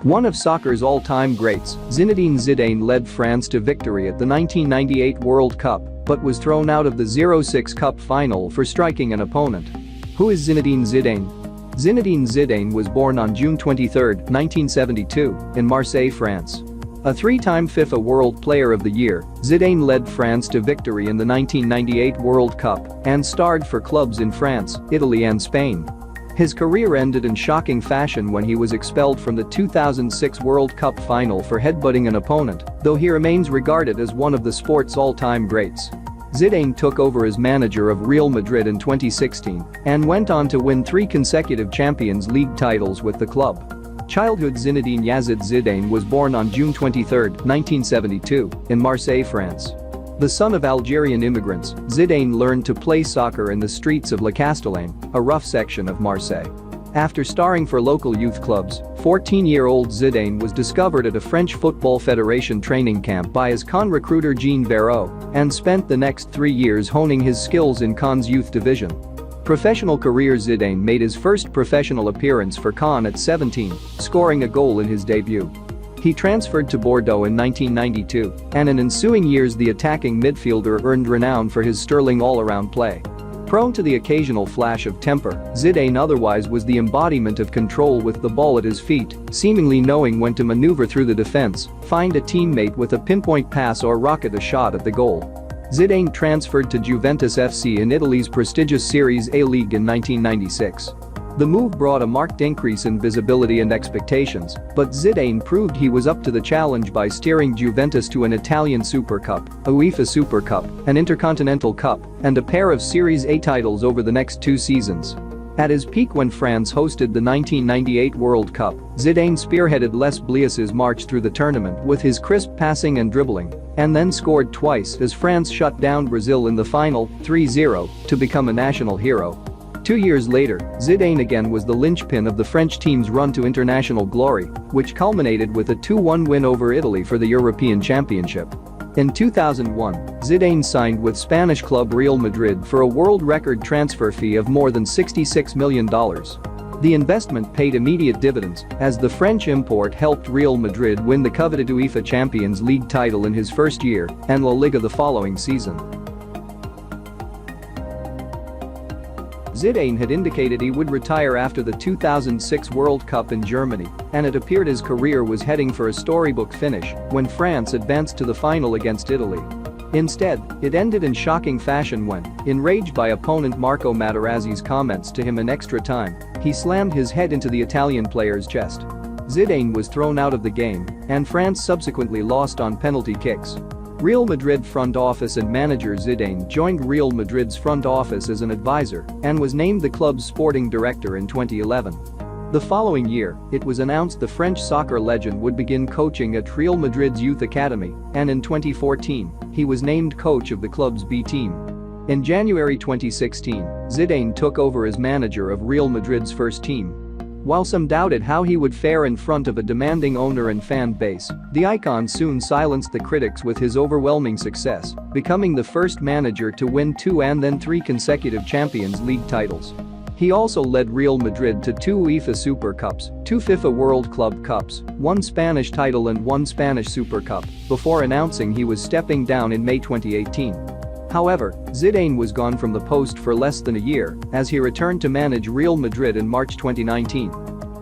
One of soccer's all-time greats, Zinedine Zidane led France to victory at the 1998 World Cup, but was thrown out of the 06 Cup final for striking an opponent. Who is Zinedine Zidane? Zinedine Zidane was born on June 23, 1972, in Marseille, France. A three-time FIFA World Player of the Year, Zidane led France to victory in the 1998 World Cup and starred for clubs in France, Italy and Spain. His career ended in shocking fashion when he was expelled from the 2006 World Cup final for headbutting an opponent, though he remains regarded as one of the sport's all-time greats. Zidane took over as manager of Real Madrid in 2016 and went on to win 3 consecutive Champions League titles with the club. Childhood Zinedine Zidane was born on June 23, 1972, in Marseille, France. The son of Algerian immigrants, Zidane learned to play soccer in the streets of La Castellane, a rough section of Marseille. After starring for local youth clubs, 14-year-old Zidane was discovered at a French Football Federation training camp by his Caen recruiter Jean Verreau and spent the next 3 years honing his skills in Caen's youth division. Professional career. Zidane made his first professional appearance for Caen at 17, scoring a goal in his debut. He transferred to Bordeaux in 1992, and in ensuing years the attacking midfielder earned renown for his sterling all-around play. Prone to the occasional flash of temper, Zidane otherwise was the embodiment of control with the ball at his feet, seemingly knowing when to maneuver through the defense, find a teammate with a pinpoint pass or rocket a shot at the goal. Zidane transferred to Juventus FC in Italy's prestigious Series A league in 1996. The move brought a marked increase in visibility and expectations, but Zidane proved he was up to the challenge by steering Juventus to an Italian Super Cup, a UEFA Super Cup, an Intercontinental Cup, and a pair of Series A titles over the next 2 seasons. At his peak when France hosted the 1998 World Cup, Zidane spearheaded Les Bleus' march through the tournament with his crisp passing and dribbling, and then scored twice as France shut down Brazil in the final, 3-0, to become a national hero. 2 years later, Zidane again was the linchpin of the French team's run to international glory, which culminated with a 2-1 win over Italy for the European Championship. In 2001, Zidane signed with Spanish club Real Madrid for a world record transfer fee of more than $66 million. The investment paid immediate dividends, as the French import helped Real Madrid win the coveted UEFA Champions League title in his first year and La Liga the following season. Zidane had indicated he would retire after the 2006 World Cup in Germany, and it appeared his career was heading for a storybook finish when France advanced to the final against Italy. Instead, it ended in shocking fashion when, enraged by opponent Marco Materazzi's comments to him in extra time, he slammed his head into the Italian player's chest. Zidane was thrown out of the game, and France subsequently lost on penalty kicks. Real Madrid front office and manager Zidane joined Real Madrid's front office as an advisor and was named the club's sporting director in 2011. The following year, it was announced the French soccer legend would begin coaching at Real Madrid's youth academy, and in 2014, he was named coach of the club's B team. In January 2016, Zidane took over as manager of Real Madrid's first team. While some doubted how he would fare in front of a demanding owner and fan base, the icon soon silenced the critics with his overwhelming success, becoming the first manager to win 2 and then 3 consecutive Champions League titles. He also led Real Madrid to 2 UEFA Super Cups, 2 FIFA World Club Cups, 1 Spanish title and 1 Spanish Super Cup, before announcing he was stepping down in May 2018. However, Zidane was gone from the post for less than a year as he returned to manage Real Madrid in March 2019.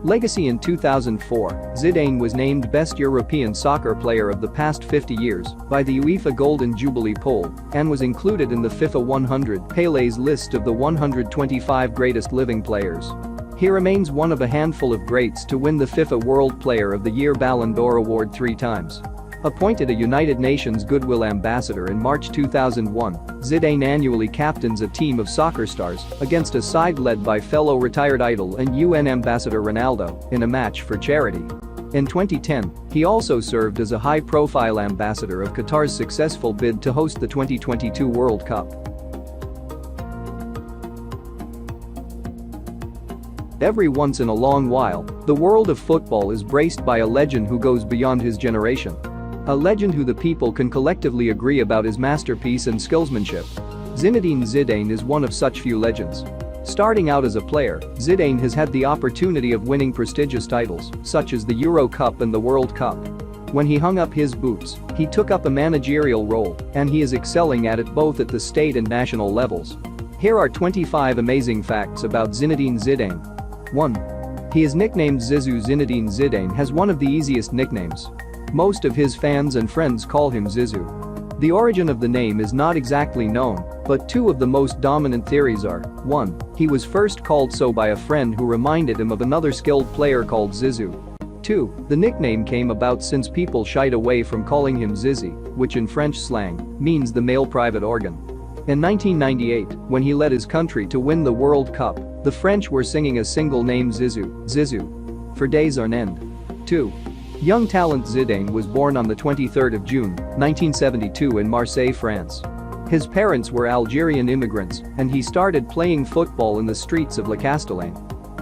Legacy. In 2004, Zidane was named Best European Soccer Player of the Past 50 Years by the UEFA Golden Jubilee poll and was included in the FIFA 100 Pele's list of the 125 greatest living players. He remains one of a handful of greats to win the FIFA World Player of the Year Ballon d'Or award 3 times. Appointed a United Nations Goodwill Ambassador in March 2001, Zidane annually captains a team of soccer stars against a side led by fellow retired idol and UN Ambassador Ronaldo in a match for charity. In 2010, he also served as a high-profile ambassador of Qatar's successful bid to host the 2022 World Cup. Every once in a long while, the world of football is braced by a legend who goes beyond his generation. A legend who the people can collectively agree about his masterpiece and skillsmanship. Zinedine Zidane is one of such few legends. Starting out as a player, Zidane has had the opportunity of winning prestigious titles, such as the Euro Cup and the World Cup. When he hung up his boots, he took up a managerial role, and he is excelling at it both at the state and national levels. Here are 25 amazing facts about Zinedine Zidane. 1. He is nicknamed Zizou. Zinedine Zidane has one of the easiest nicknames. Most of his fans and friends call him Zizou. The origin of the name is not exactly known, but two of the most dominant theories are: 1. He was first called so by a friend who reminded him of another skilled player called Zizou. 2. The nickname came about since people shied away from calling him Zizi, which in French slang means the male private organ. In 1998, when he led his country to win the World Cup, the French were singing a single name Zizou, Zizou, for days on end. 2. Young talent Zidane was born on the 23rd of June, 1972 in Marseille, France. His parents were Algerian immigrants, and he started playing football in the streets of Le Castellane.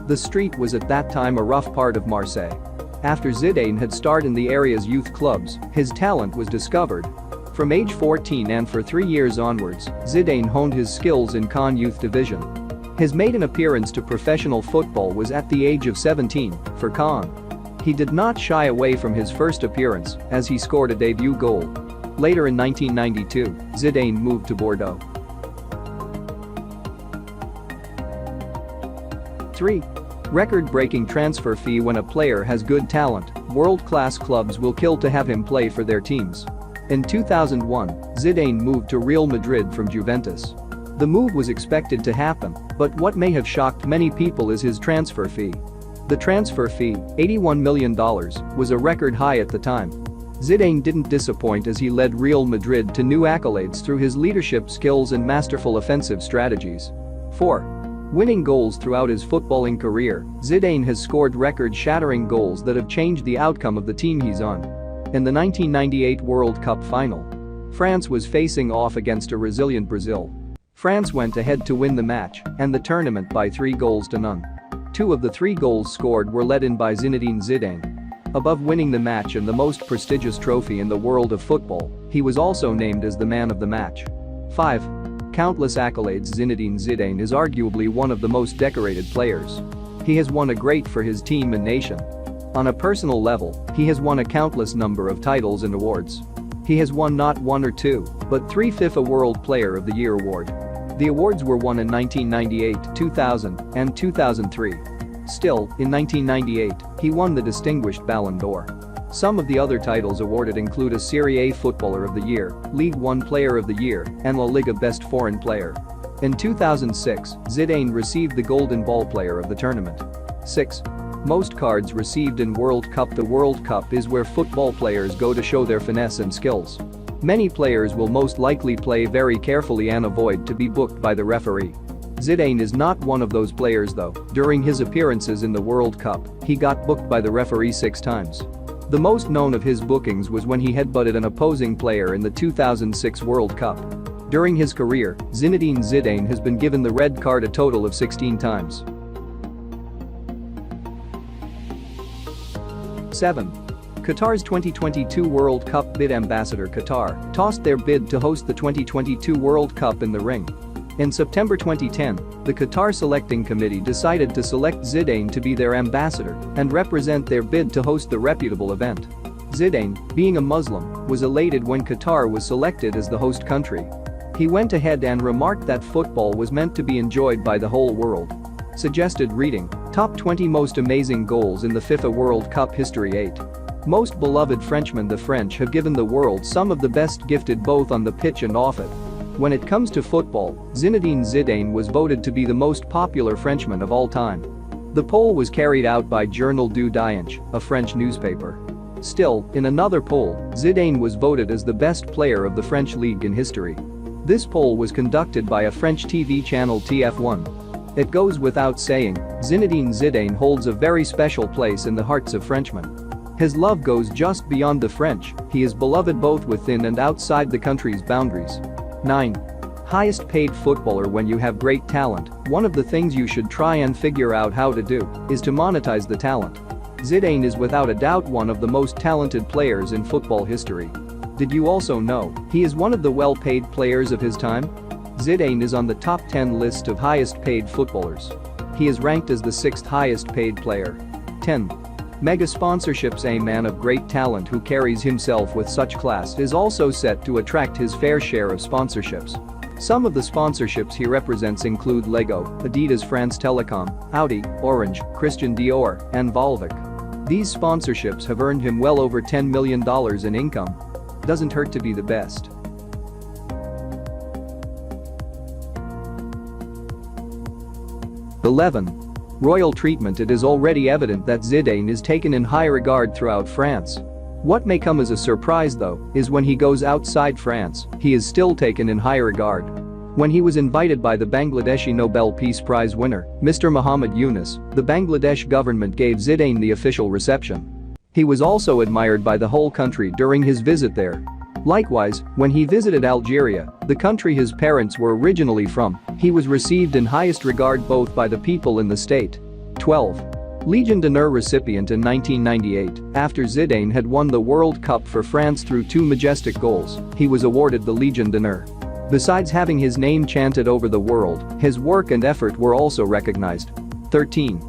The street was at that time a rough part of Marseille. After Zidane had starred in the area's youth clubs, his talent was discovered. From age 14 and for 3 years onwards, Zidane honed his skills in Caen Youth Division. His maiden appearance to professional football was at the age of 17 for Caen. He did not shy away from his first appearance, as he scored a debut goal. Later in 1992, Zidane moved to Bordeaux. 3. Record-breaking transfer fee. When a player has good talent, world-class clubs will kill to have him play for their teams. In 2001, Zidane moved to Real Madrid from Juventus. The move was expected to happen, but what may have shocked many people is his transfer fee. The transfer fee, $81 million, was a record high at the time. Zidane didn't disappoint as he led Real Madrid to new accolades through his leadership skills and masterful offensive strategies. 4. Winning goals. Throughout his footballing career, Zidane has scored record-shattering goals that have changed the outcome of the team he's on. In the 1998 World Cup final, France was facing off against a resilient Brazil. France went ahead to win the match and the tournament by 3-0. 2 of the 3 goals scored were let in by Zinedine Zidane. Above winning the match and the most prestigious trophy in the world of football, he was also named as the man of the match. 5. Countless accolades. Zinedine Zidane is arguably one of the most decorated players. He has won a great for his team and nation. On a personal level, he has won a countless number of titles and awards. He has won not 1 or 2, but 3 FIFA World Player of the Year award. The awards were won in 1998, 2000, and 2003. Still, in 1998, he won the distinguished Ballon d'Or. Some of the other titles awarded include a Serie A Footballer of the Year, League One Player of the Year, and La Liga Best Foreign Player. In 2006, Zidane received the Golden Ball Player of the tournament. 6. Most cards received in World Cup. The World Cup is where football players go to show their finesse and skills. Many players will most likely play very carefully and avoid to be booked by the referee. Zidane is not one of those players though. During his appearances in the World Cup, he got booked by the referee 6 times. The most known of his bookings was when he headbutted an opposing player in the 2006 World Cup. During his career, Zinedine Zidane has been given the red card a total of 16 times. 7. Qatar's 2022 World Cup bid. Ambassador Qatar tossed their bid to host the 2022 World Cup in the ring. In September 2010, the Qatar Selecting Committee decided to select Zidane to be their ambassador and represent their bid to host the reputable event. Zidane, being a Muslim, was elated when Qatar was selected as the host country. He went ahead and remarked that football was meant to be enjoyed by the whole world. Suggested reading: Top 20 Most Amazing Goals in the FIFA World Cup History. 8. Most Beloved Frenchmen. The French have given the world some of the best gifted both on the pitch and off it. When it comes to football, Zinedine Zidane was voted to be the most popular Frenchman of all time. The poll was carried out by Journal du Dimanche, a French newspaper. Still, in another poll, Zidane was voted as the best player of the French league in history. This poll was conducted by a French TV channel TF1. It goes without saying, Zinedine Zidane holds a very special place in the hearts of Frenchmen. His love goes just beyond the French. He is beloved both within and outside the country's boundaries. 9. Highest paid footballer. When you have great talent, one of the things you should try and figure out how to do is to monetize the talent. Zidane is without a doubt one of the most talented players in football history. Did you also know he is one of the well-paid players of his time? Zidane is on the top 10 list of highest paid footballers. He is ranked as the 6th highest paid player. 10. Mega sponsorships. A man of great talent who carries himself with such class is also set to attract his fair share of sponsorships. Some of the sponsorships he represents include Lego, Adidas, France Telecom, Audi, Orange, Christian Dior, and Volvic. These sponsorships have earned him well over $10 million in income. Doesn't hurt to be the best. (11) Royal treatment. It is already evident that Zidane is taken in high regard throughout France. What may come as a surprise, though, is when he goes outside France, he is still taken in high regard. When he was invited by the Bangladeshi Nobel Peace Prize winner, Mr. Muhammad Yunus, the Bangladesh government gave Zidane the official reception. He was also admired by the whole country during his visit there. Likewise, when he visited Algeria, the country his parents were originally from, he was received in highest regard both by the people in the state. 12. Legion d'honneur recipient in 1998, after Zidane had won the World Cup for France through 2 majestic goals, he was awarded the Legion d'honneur. Besides having his name chanted over the world, his work and effort were also recognized. 13.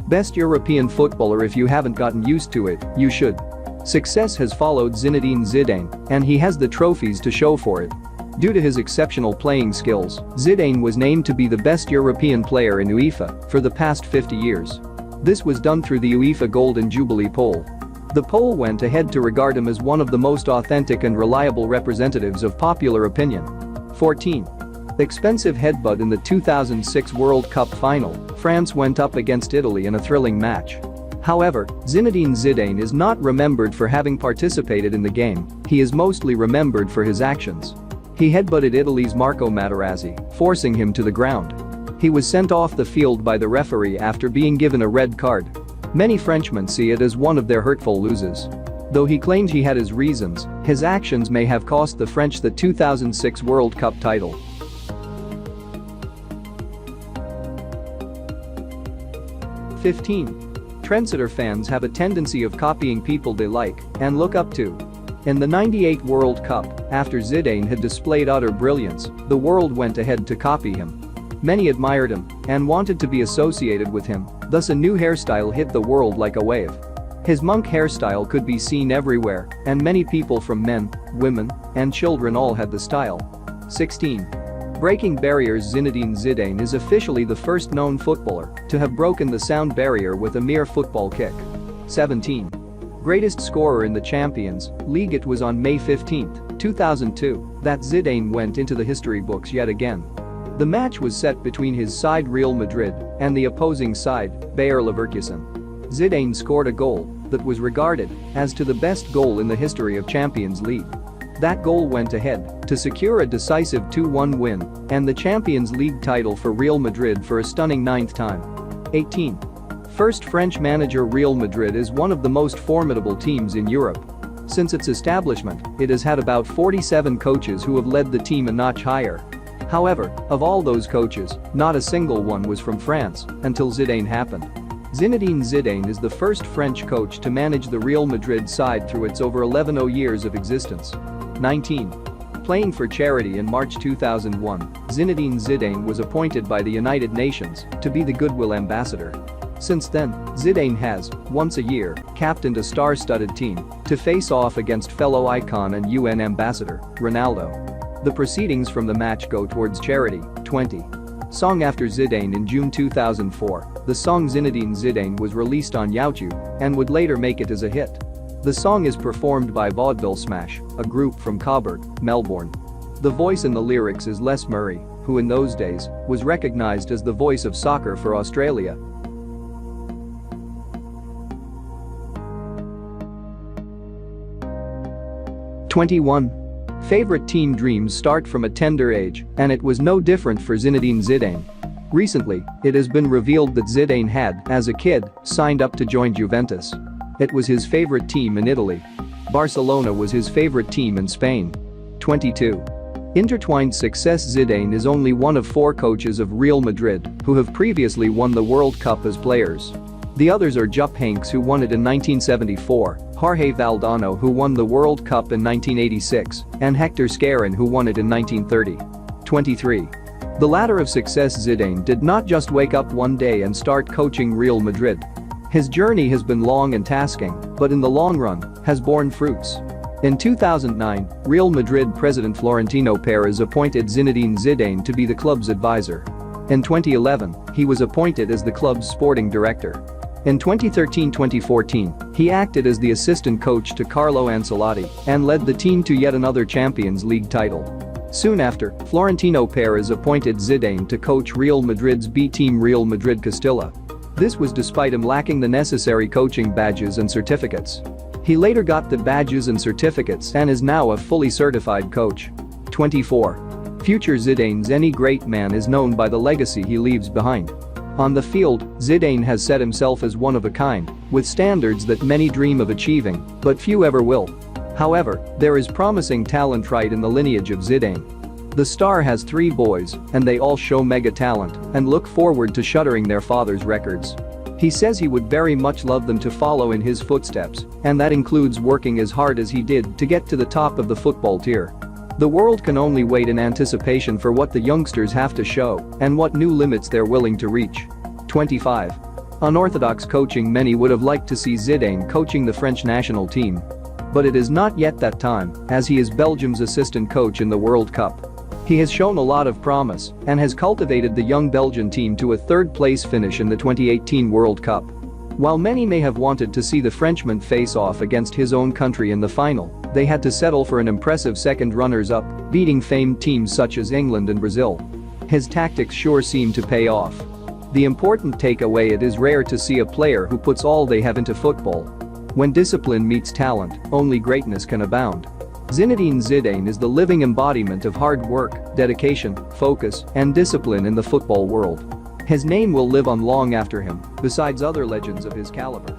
Best European footballer. If you haven't gotten used to it, you should. Success has followed Zinedine Zidane, and he has the trophies to show for it. Due to his exceptional playing skills, Zidane was named to be the best European player in UEFA for the past 50 years. This was done through the UEFA Golden Jubilee poll. The poll went ahead to regard him as one of the most authentic and reliable representatives of popular opinion. 14. Expensive headbutt. In the 2006 World Cup final, France went up against Italy in a thrilling match. However, Zinedine Zidane is not remembered for having participated in the game, he is mostly remembered for his actions. He headbutted Italy's Marco Materazzi, forcing him to the ground. He was sent off the field by the referee after being given a red card. Many Frenchmen see it as one of their hurtful losses. Though he claims he had his reasons, his actions may have cost the French the 2006 World Cup title. (15) Trendsetter. Fans have a tendency of copying people they like and look up to. In the '98 World Cup, after Zidane had displayed utter brilliance, the world went ahead to copy him. Many admired him and wanted to be associated with him, thus a new hairstyle hit the world like a wave. His monk hairstyle could be seen everywhere, and many people from men, women, and children all had the style. 16. Breaking barriers. Zinedine Zidane is officially the first known footballer to have broken the sound barrier with a mere football kick. 17. Greatest scorer in the Champions League. It was on May 15, 2002, that Zidane went into the history books yet again. The match was set between his side Real Madrid and the opposing side, Bayer Leverkusen. Zidane scored a goal that was regarded as to the best goal in the history of Champions League. That goal went ahead to secure a decisive 2-1 win and the Champions League title for Real Madrid for a stunning 9th time. 18. First French manager. Real Madrid is one of the most formidable teams in Europe. Since its establishment, it has had about 47 coaches who have led the team a notch higher. However, of all those coaches, not a single one was from France until Zidane happened. Zinedine Zidane is the first French coach to manage the Real Madrid side through its over 11 years of existence. 19. Playing for charity. In March 2001, Zinedine Zidane was appointed by the United Nations to be the Goodwill Ambassador. Since then, Zidane has, once a year, captained a star-studded team to face off against fellow icon and UN ambassador, Ronaldo. The proceedings from the match go towards charity. 20. Song. After Zidane. In June 2004, the song Zinedine Zidane was released on YouTube and would later make it as a hit. The song is performed by Vaudeville Smash, a group from Coburg, Melbourne. The voice in the lyrics is Les Murray, who in those days was recognized as the voice of soccer for Australia. (21) Favorite team. Dreams start from a tender age, and it was no different for Zinedine Zidane. Recently, it has been revealed that Zidane had, as a kid, signed up to join Juventus. It was his favorite team in Italy. Barcelona was his favorite team in Spain. 22. Intertwined success. Zidane is only one of 4 coaches of Real Madrid who have previously won the World Cup as players. The others are Jupp Heynckes, who won it in 1974, Jorge Valdano, who won the World Cup in 1986, and Hector Scarron, who won it in 1930. 23. The ladder of success. Zidane did not just wake up one day and start coaching Real Madrid. His journey has been long and tasking, but in the long run, has borne fruits. In 2009, Real Madrid president Florentino Perez appointed Zinedine Zidane to be the club's advisor. In 2011, he was appointed as the club's sporting director. In 2013-2014, he acted as the assistant coach to Carlo Ancelotti and led the team to yet another Champions League title. Soon after, Florentino Perez appointed Zidane to coach Real Madrid's B team Real Madrid Castilla. This was despite him lacking the necessary coaching badges and certificates. He later got the badges and certificates and is now a fully certified coach. 24. Future Zidane's any great man is known by the legacy he leaves behind. On the field, Zidane has set himself as one of a kind, with standards that many dream of achieving, but few ever will. However, there is promising talent right in the lineage of Zidane. The star has 3 boys, and they all show mega talent and look forward to shuttering their father's records. He says he would very much love them to follow in his footsteps, and that includes working as hard as he did to get to the top of the football tier. The world can only wait in anticipation for what the youngsters have to show and what new limits they're willing to reach. 25. Unorthodox coaching. Many would have liked to see Zidane coaching the French national team. But it is not yet that time, as he is Belgium's assistant coach in the World Cup. He has shown a lot of promise and has cultivated the young Belgian team to a third-place finish in the 2018 World Cup. While many may have wanted to see the Frenchman face off against his own country in the final, they had to settle for an impressive second runners-up, beating famed teams such as England and Brazil. His tactics sure seem to pay off. The important takeaway: it is rare to see a player who puts all they have into football. When discipline meets talent, only greatness can abound. Zinedine Zidane is the living embodiment of hard work, dedication, focus, and discipline in the football world. His name will live on long after him, besides other legends of his caliber.